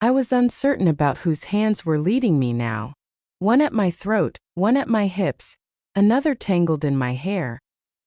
I was uncertain about whose hands were leading me now. One at my throat, one at my hips, another tangled in my hair,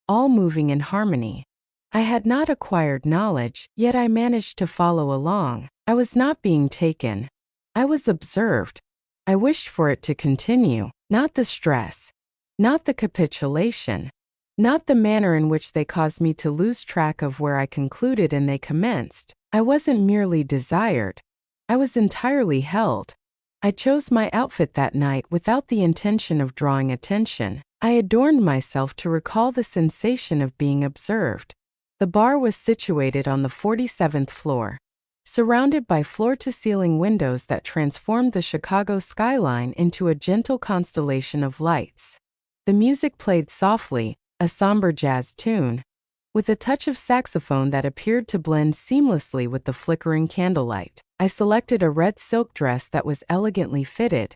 all moving in harmony. I had not acquired knowledge, yet I managed to follow along. I was not being taken. I was observed. I wished for it to continue, not the stress, not the capitulation, not the manner in which they caused me to lose track of where I concluded and they commenced. I wasn't merely desired. I was entirely held. I chose my outfit that night without the intention of drawing attention. I adorned myself to recall the sensation of being observed. The bar was situated on the 47th floor, surrounded by floor-to-ceiling windows that transformed the Chicago skyline into a gentle constellation of lights. The music played softly, a somber jazz tune, with a touch of saxophone that appeared to blend seamlessly with the flickering candlelight. I selected a red silk dress that was elegantly fitted,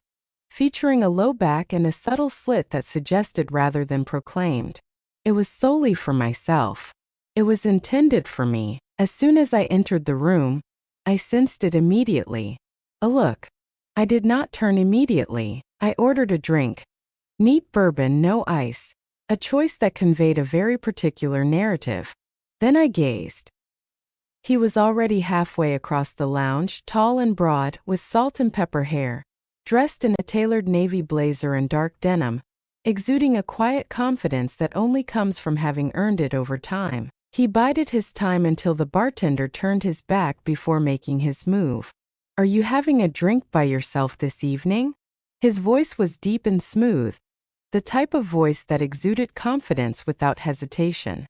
featuring a low back and a subtle slit that suggested rather than proclaimed. It was solely for myself. It was intended for me. As soon as I entered the room, I sensed it immediately. A look. I did not turn immediately. I ordered a drink. Neat bourbon, no ice. A choice that conveyed a very particular narrative. Then I gazed. He was already halfway across the lounge, tall and broad, with salt and pepper hair, dressed in a tailored navy blazer and dark denim, exuding a quiet confidence that only comes from having earned it over time. He bided his time until the bartender turned his back before making his move. "Are you having a drink by yourself this evening?" His voice was deep and smooth, the type of voice that exuded confidence without hesitation.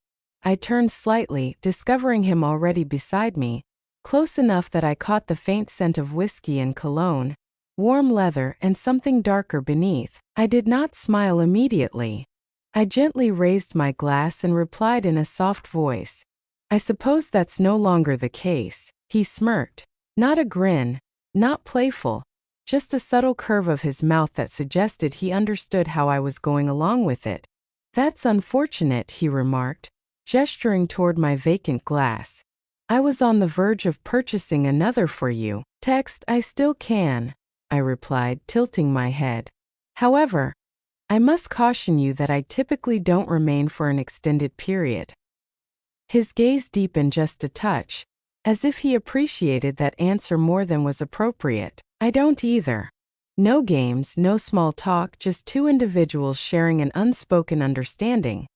I turned slightly, discovering him already beside me, close enough that I caught the faint scent of whiskey and cologne, warm leather, and something darker beneath. I did not smile immediately. I gently raised my glass and replied in a soft voice, "I suppose that's no longer the case." He smirked. Not a grin, not playful, just a subtle curve of his mouth that suggested he understood how I was going along with it. "That's unfortunate," he remarked, gesturing toward my vacant glass. "I was on the verge of purchasing another for you." "Text, I still can," I replied, tilting my head. "However, I must caution you that I typically don't remain for an extended period." His gaze deepened just a touch, as if he appreciated that answer more than was appropriate. "I don't either. No games, no small talk, just two individuals sharing an unspoken understanding.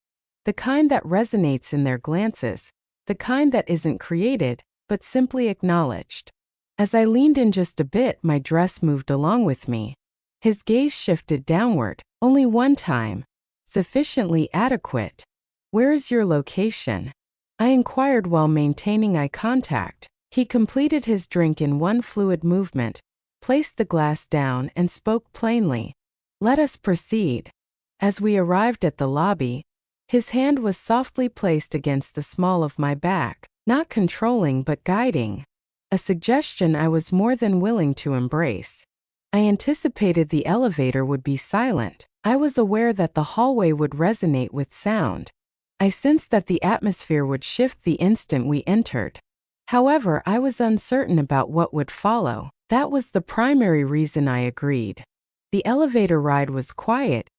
The kind that resonates in their glances, the kind that isn't created, but simply acknowledged." As I leaned in just a bit, my dress moved along with me. His gaze shifted downward, only one time, sufficiently adequate. "Where is your location?" I inquired while maintaining eye contact. He completed his drink in one fluid movement, placed the glass down, and spoke plainly. "Let us proceed." As we arrived at the lobby, his hand was softly placed against the small of my back, not controlling but guiding, a suggestion I was more than willing to embrace. I anticipated the elevator would be silent. I was aware that the hallway would resonate with sound. I sensed that the atmosphere would shift the instant we entered. However, I was uncertain about what would follow. That was the primary reason I agreed. The elevator ride was quiet,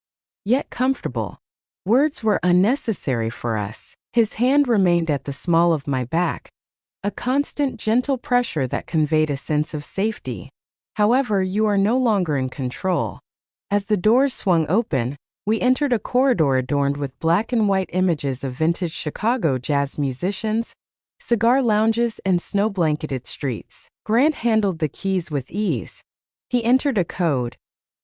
yet comfortable. Words were unnecessary for us. His hand remained at the small of my back, a constant gentle pressure that conveyed a sense of safety. However, you are no longer in control. As the doors swung open, we entered a corridor adorned with black and white images of vintage Chicago jazz musicians, cigar lounges, and snow-blanketed streets. Grant handled the keys with ease. He entered a code,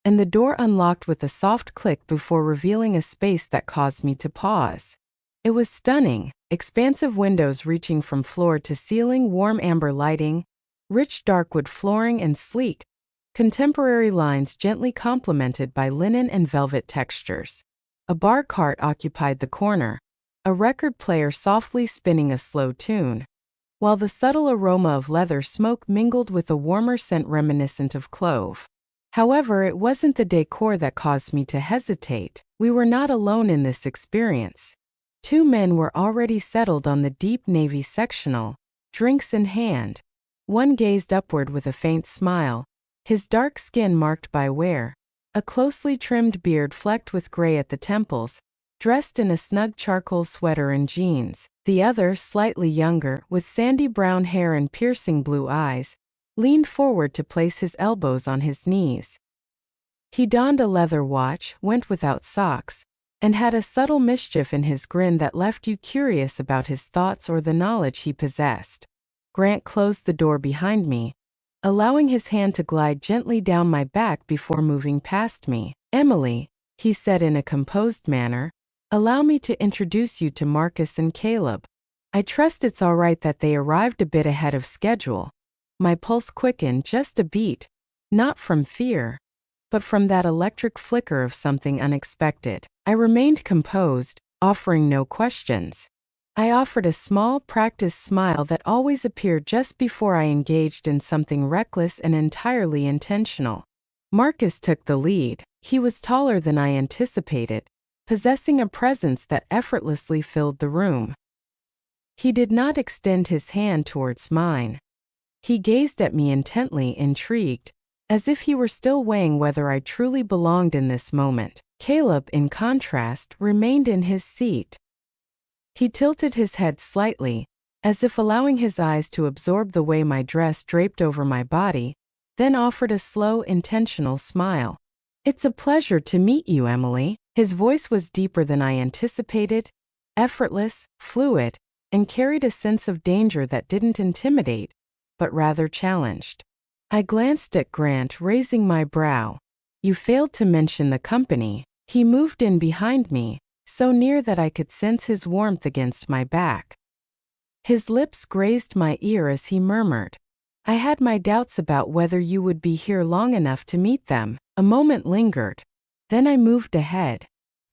and the door unlocked with a soft click before revealing a space that caused me to pause. It was stunning, expansive windows reaching from floor to ceiling, warm amber lighting, rich dark wood flooring, and sleek, contemporary lines gently complemented by linen and velvet textures. A bar cart occupied the corner, a record player softly spinning a slow tune, while the subtle aroma of leather smoke mingled with a warmer scent reminiscent of clove. However, it wasn't the decor that caused me to hesitate. We were not alone in this experience. Two men were already settled on the deep navy sectional, drinks in hand. One gazed upward with a faint smile, his dark skin marked by wear, a closely trimmed beard flecked with gray at the temples, dressed in a snug charcoal sweater and jeans. The other, slightly younger, with sandy brown hair and piercing blue eyes, leaned forward to place his elbows on his knees. He donned a leather watch, went without socks, and had a subtle mischief in his grin that left you curious about his thoughts or the knowledge he possessed. Grant closed the door behind me, allowing his hand to glide gently down my back before moving past me. "Emily," he said in a composed manner, "allow me to introduce you to Marcus and Caleb. I trust it's all right that they arrived a bit ahead of schedule." My pulse quickened just a beat, not from fear, but from that electric flicker of something unexpected. I remained composed, offering no questions. I offered a small, practiced smile that always appeared just before I engaged in something reckless and entirely intentional. Marcus took the lead. He was taller than I anticipated, possessing a presence that effortlessly filled the room. He did not extend his hand towards mine. He gazed at me intently, intrigued, as if he were still weighing whether I truly belonged in this moment. Caleb, in contrast, remained in his seat. He tilted his head slightly, as if allowing his eyes to absorb the way my dress draped over my body, then offered a slow, intentional smile. "It's a pleasure to meet you, Emily." His voice was deeper than I anticipated, effortless, fluid, and carried a sense of danger that didn't intimidate, but rather challenged. I glanced at Grant, raising my brow. "You failed to mention the company." He moved in behind me, so near that I could sense his warmth against my back. His lips grazed my ear as he murmured, "I had my doubts about whether you would be here long enough to meet them." A moment lingered. Then I moved ahead.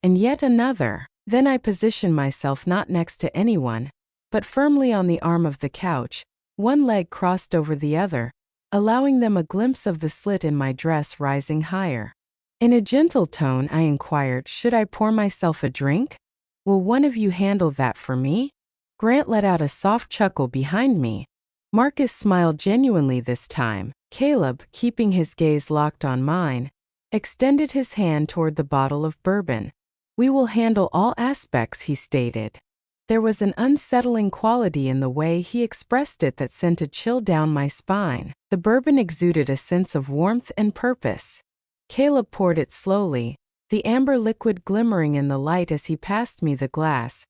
And yet another. Then I positioned myself not next to anyone, but firmly on the arm of the couch, one leg crossed over the other, allowing them a glimpse of the slit in my dress rising higher. In a gentle tone, I inquired, "Should I pour myself a drink? Will one of you handle that for me?" Grant let out a soft chuckle behind me. Marcus smiled genuinely this time. Caleb, keeping his gaze locked on mine, extended his hand toward the bottle of bourbon. "We will handle all aspects," he stated. There was an unsettling quality in the way he expressed it that sent a chill down my spine. The bourbon exuded a sense of warmth and purpose. Caleb poured it slowly, the amber liquid glimmering in the light as he passed me the glass,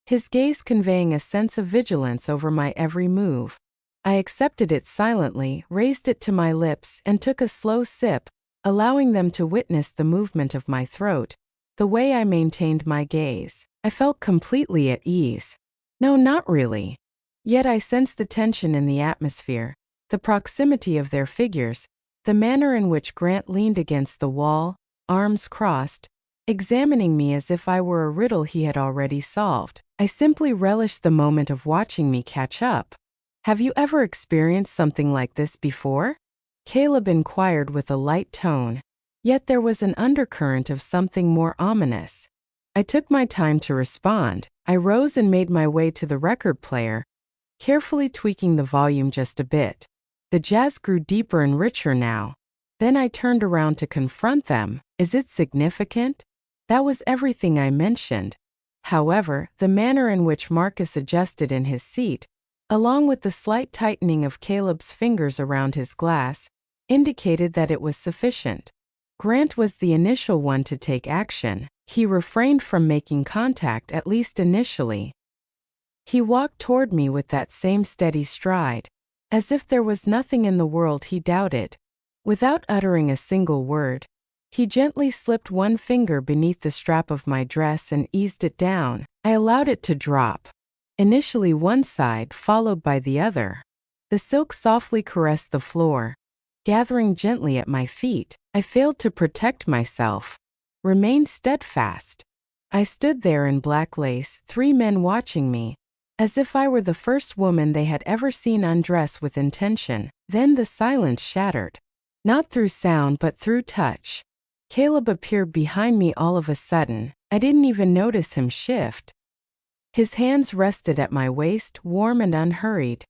his gaze conveying a sense of vigilance over my every move. I accepted it silently, raised it to my lips, and took a slow sip, allowing them to witness the movement of my throat, the way I maintained my gaze. I felt completely at ease. No, not really. Yet I sensed the tension in the atmosphere, the proximity of their figures, the manner in which Grant leaned against the wall, arms crossed, examining me as if I were a riddle he had already solved. I simply relished the moment of watching me catch up. "Have you ever experienced something like this before?" Caleb inquired with a light tone, yet there was an undercurrent of something more ominous. I took my time to respond. I rose and made my way to the record player, carefully tweaking the volume just a bit. The jazz grew deeper and richer now. Then I turned around to confront them. "Is it significant?" That was everything I mentioned. However, the manner in which Marcus adjusted in his seat, along with the slight tightening of Caleb's fingers around his glass, indicated that it was sufficient. Grant was the initial one to take action. He refrained from making contact, at least initially. He walked toward me with that same steady stride, as if there was nothing in the world he doubted. Without uttering a single word, he gently slipped one finger beneath the strap of my dress and eased it down. I allowed it to drop. Initially one side, followed by the other. The silk softly caressed the floor, gathering gently at my feet. I failed to protect myself, remained steadfast. I stood there in black lace, three men watching me, as if I were the first woman they had ever seen undress with intention. Then the silence shattered. Not through sound but through touch. Caleb appeared behind me all of a sudden. I didn't even notice him shift. His hands rested at my waist, warm and unhurried.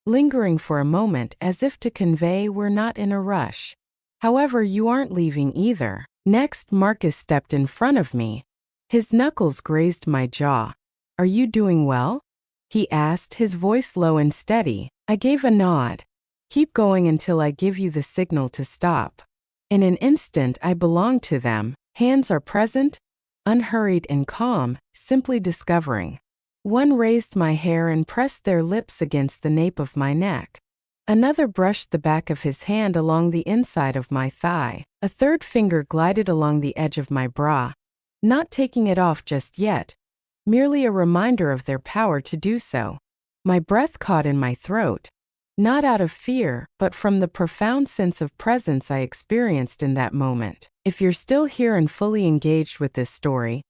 lingering for a moment as if to convey we're not in a rush. However, you aren't leaving either. Next, Marcus stepped in front of me. His knuckles grazed my jaw. Are you doing well? He asked, his voice low and steady. I gave a nod. Keep going until I give you the signal to stop. In an instant, I belonged to them. Hands are present, unhurried and calm, simply discovering. One raised my hair and pressed their lips against the nape of my neck. Another brushed the back of his hand along the inside of my thigh. A third finger glided along the edge of my bra, not taking it off just yet, merely a reminder of their power to do so. My breath caught in my throat, not out of fear, but from the profound sense of presence I experienced in that moment. If you're still here and fully engaged with this story,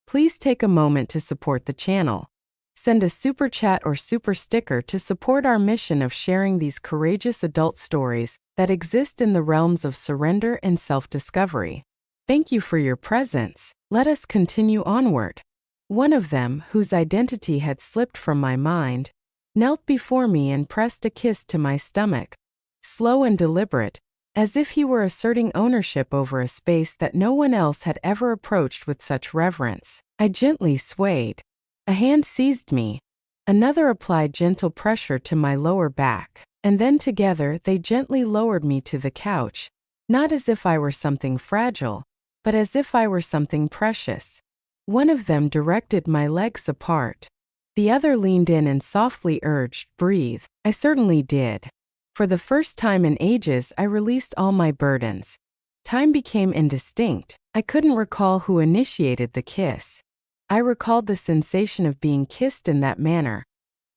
please take a moment to support the channel. Send a super chat or super sticker to support our mission of sharing these courageous adult stories that exist in the realms of surrender and self-discovery. Thank you for your presence. Let us continue onward. One of them, whose identity had slipped from my mind, knelt before me and pressed a kiss to my stomach, slow and deliberate, as if he were asserting ownership over a space that no one else had ever approached with such reverence. I gently swayed. A hand seized me. Another applied gentle pressure to my lower back, and then together they gently lowered me to the couch, not as if I were something fragile, but as if I were something precious. One of them directed my legs apart. The other leaned in and softly urged, breathe. I certainly did. For the first time in ages, I released all my burdens. Time became indistinct. I couldn't recall who initiated the kiss. I recalled the sensation of being kissed in that manner,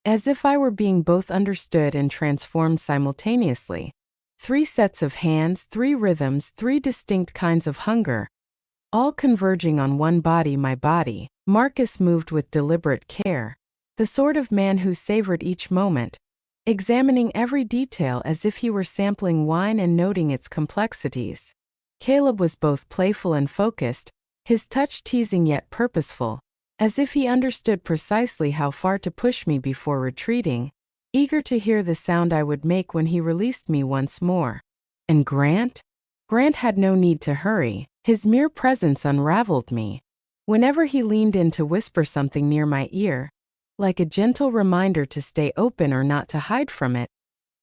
as if I were being both understood and transformed simultaneously. 3 sets of hands, 3 rhythms, 3 distinct kinds of hunger, all converging on one body, my body. Marcus moved with deliberate care, the sort of man who savored each moment, examining every detail as if he were sampling wine and noting its complexities. Caleb was both playful and focused, his touch teasing yet purposeful, as if he understood precisely how far to push me before retreating, eager to hear the sound I would make when he released me once more. And Grant? Grant had no need to hurry. His mere presence unraveled me. Whenever he leaned in to whisper something near my ear, like a gentle reminder to stay open or not to hide from it,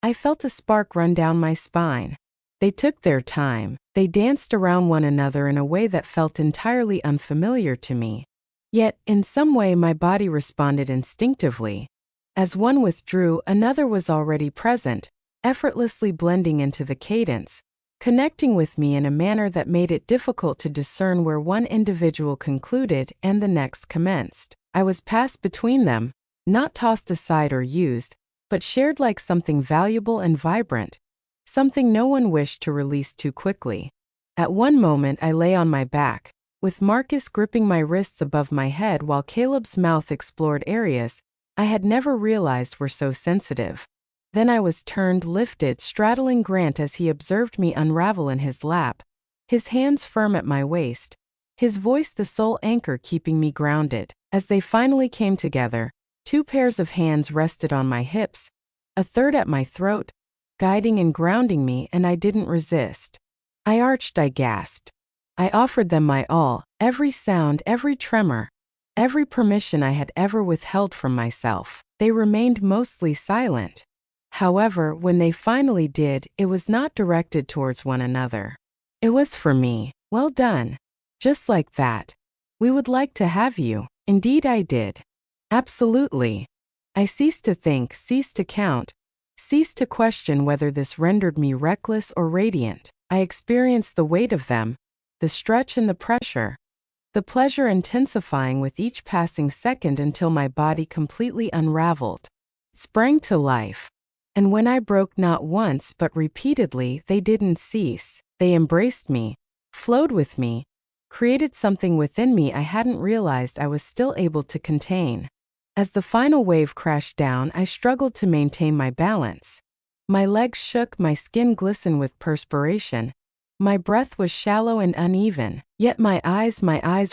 I felt a spark run down my spine. They took their time. They danced around one another in a way that felt entirely unfamiliar to me. Yet, in some way my body responded instinctively. As one withdrew, another was already present, effortlessly blending into the cadence, connecting with me in a manner that made it difficult to discern where one individual concluded and the next commenced. I was passed between them, not tossed aside or used, but shared like something valuable and vibrant, something no one wished to release too quickly. At one moment I lay on my back, with Marcus gripping my wrists above my head while Caleb's mouth explored areas I had never realized were so sensitive. Then I was turned, lifted, straddling Grant as he observed me unravel in his lap, his hands firm at my waist, his voice the sole anchor keeping me grounded. As they finally came together, 2 pairs of hands rested on my hips, a third at my throat, guiding and grounding me, and I didn't resist. I arched, I gasped. I offered them my all, every sound, every tremor, every permission I had ever withheld from myself. They remained mostly silent. However, when they finally did, it was not directed towards one another. It was for me. Well done. Just like that. We would like to have you. Indeed I did. Absolutely. I ceased to think, ceased to count, ceased to question whether this rendered me reckless or radiant. I experienced the weight of them, the stretch and the pressure, the pleasure intensifying with each passing second until my body completely unraveled, sprang to life. And when I broke not once but repeatedly, they didn't cease. They embraced me, flowed with me, created something within me I hadn't realized I was still able to contain. As the final wave crashed down, I struggled to maintain my balance. My legs shook, my skin glistened with perspiration. My breath was shallow and uneven, yet my eyes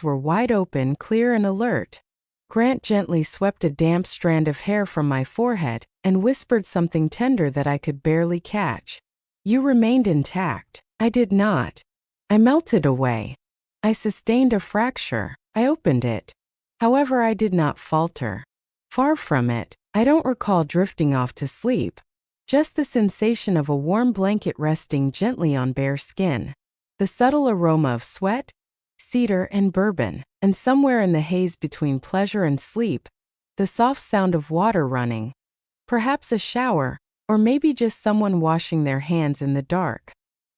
were wide open, clear and alert. Grant gently swept a damp strand of hair from my forehead and whispered something tender that I could barely catch. You remained intact. I did not. I melted away. I sustained a fracture. I opened it. However, I did not falter. Far from it. I don't recall drifting off to sleep. Just the sensation of a warm blanket resting gently on bare skin. The subtle aroma of sweat, cedar, and bourbon, and somewhere in the haze between pleasure and sleep, the soft sound of water running. Perhaps a shower, or maybe just someone washing their hands in the dark.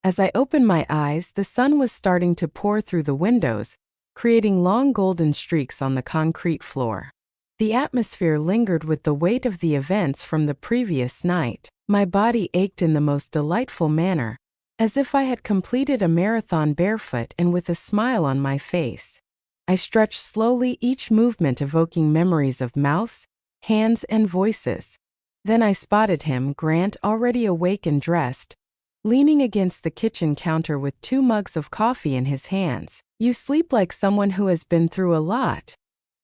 As I opened my eyes, the sun was starting to pour through the windows, creating long golden streaks on the concrete floor. The atmosphere lingered with the weight of the events from the previous night. My body ached in the most delightful manner, as if I had completed a marathon barefoot and with a smile on my face. I stretched slowly, each movement evoking memories of mouths, hands, and voices. Then I spotted him, Grant, already awake and dressed, leaning against the kitchen counter with 2 mugs of coffee in his hands. You sleep like someone who has been through a lot,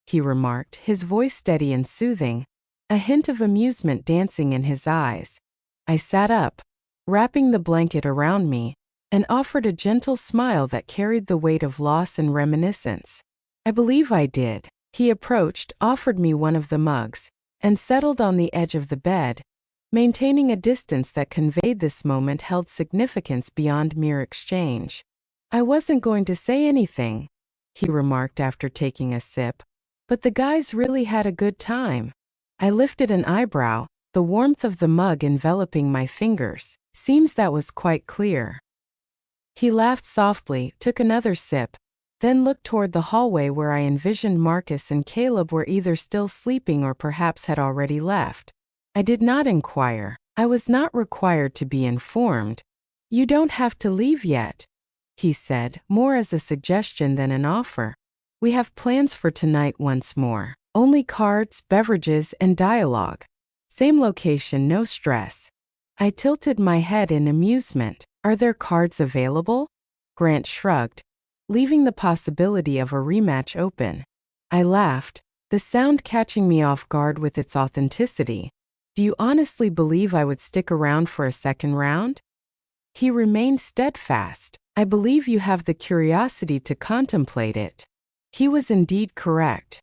he remarked, his voice steady and soothing, a hint of amusement dancing in his eyes. I sat up, wrapping the blanket around me, and offered a gentle smile that carried the weight of loss and reminiscence. I believe I did. He approached, offered me one of the mugs, and settled on the edge of the bed, maintaining a distance that conveyed this moment held significance beyond mere exchange. I wasn't going to say anything, he remarked after taking a sip, but the guys really had a good time. I lifted an eyebrow, the warmth of the mug enveloping my fingers. Seems that was quite clear. He laughed softly, took another sip, then looked toward the hallway where I envisioned Marcus and Caleb were either still sleeping or perhaps had already left. I did not inquire. I was not required to be informed. You don't have to leave yet, he said, more as a suggestion than an offer. We have plans for tonight once more. Only cards, beverages, and dialogue. Same location, no stress. I tilted my head in amusement. Are there cards available? Grant shrugged, leaving the possibility of a rematch open. I laughed, the sound catching me off guard with its authenticity. Do you honestly believe I would stick around for a second round? He remained steadfast. I believe you have the curiosity to contemplate it. He was indeed correct.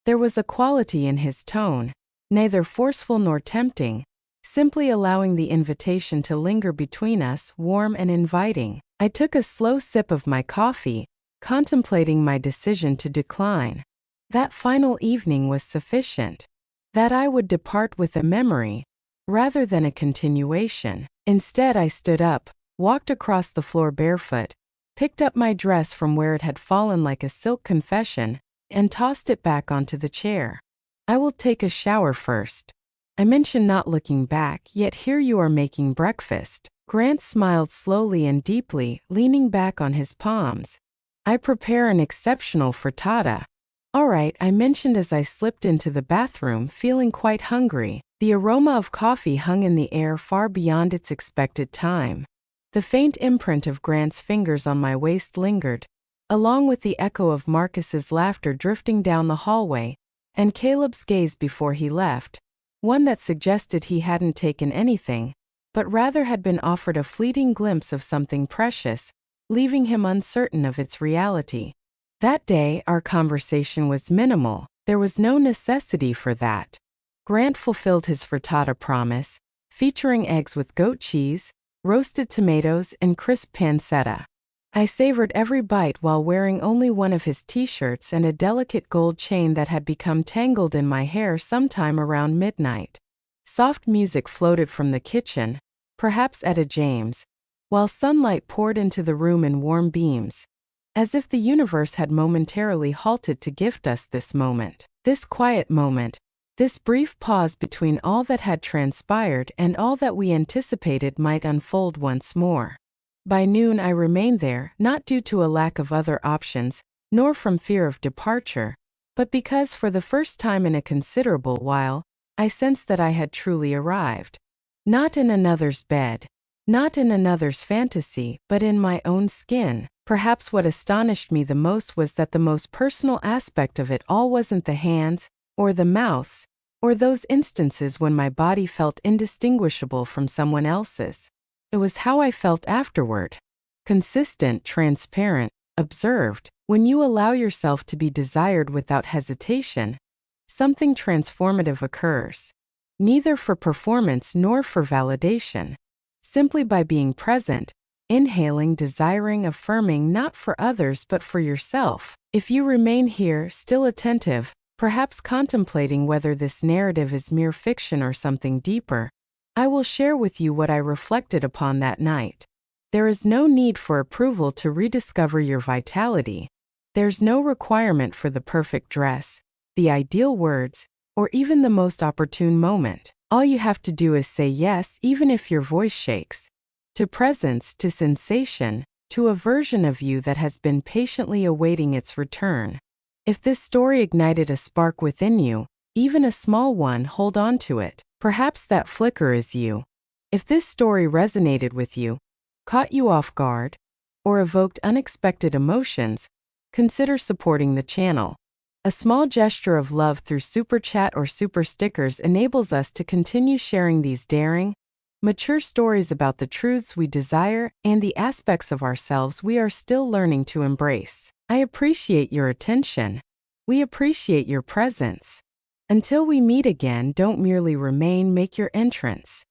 There was a quality in his tone, neither forceful nor tempting, simply allowing the invitation to linger between us, warm and inviting. I took a slow sip of my coffee, contemplating my decision to decline. That final evening was sufficient. That I would depart with a memory, rather than a continuation. Instead, I stood up, walked across the floor barefoot, picked up my dress from where it had fallen like a silk confession, and tossed it back onto the chair. I will take a shower first. I mentioned not looking back, yet here you are making breakfast. Grant smiled slowly and deeply, leaning back on his palms. I prepare an exceptional frittata. All right, I mentioned as I slipped into the bathroom, feeling quite hungry. The aroma of coffee hung in the air far beyond its expected time. The faint imprint of Grant's fingers on my waist lingered, along with the echo of Marcus's laughter drifting down the hallway, and Caleb's gaze before he left, one that suggested he hadn't taken anything, but rather had been offered a fleeting glimpse of something precious, leaving him uncertain of its reality. That day, our conversation was minimal. There was no necessity for that. Grant fulfilled his frittata promise, featuring eggs with goat cheese, roasted tomatoes, and crisp pancetta. I savored every bite while wearing only one of his t-shirts and a delicate gold chain that had become tangled in my hair sometime around midnight. Soft music floated from the kitchen, perhaps Etta James, while sunlight poured into the room in warm beams, as if the universe had momentarily halted to gift us this moment. This quiet moment, this brief pause between all that had transpired and all that we anticipated might unfold once more. By noon I remained there, not due to a lack of other options, nor from fear of departure, but because for the first time in a considerable while, I sensed that I had truly arrived. Not in another's bed, not in another's fantasy, but in my own skin. Perhaps what astonished me the most was that the most personal aspect of it all wasn't the hands, or the mouths, or those instances when my body felt indistinguishable from someone else's. It was how I felt afterward. Consistent, transparent, observed. When you allow yourself to be desired without hesitation, something transformative occurs. Neither for performance nor for validation. Simply by being present, inhaling, desiring, affirming not for others but for yourself. If you remain here, still attentive, perhaps contemplating whether this narrative is mere fiction or something deeper, I will share with you what I reflected upon that night. There is no need for approval to rediscover your vitality. There's no requirement for the perfect dress, the ideal words, or even the most opportune moment. All you have to do is say yes, even if your voice shakes. To presence, to sensation, to a version of you that has been patiently awaiting its return. If this story ignited a spark within you, even a small one, hold on to it. Perhaps that flicker is you. If this story resonated with you, caught you off guard, or evoked unexpected emotions, consider supporting the channel. A small gesture of love through Super Chat or Super Stickers enables us to continue sharing these daring, mature stories about the truths we desire and the aspects of ourselves we are still learning to embrace. I appreciate your attention. We appreciate your presence. Until we meet again, don't merely remain, make your entrance.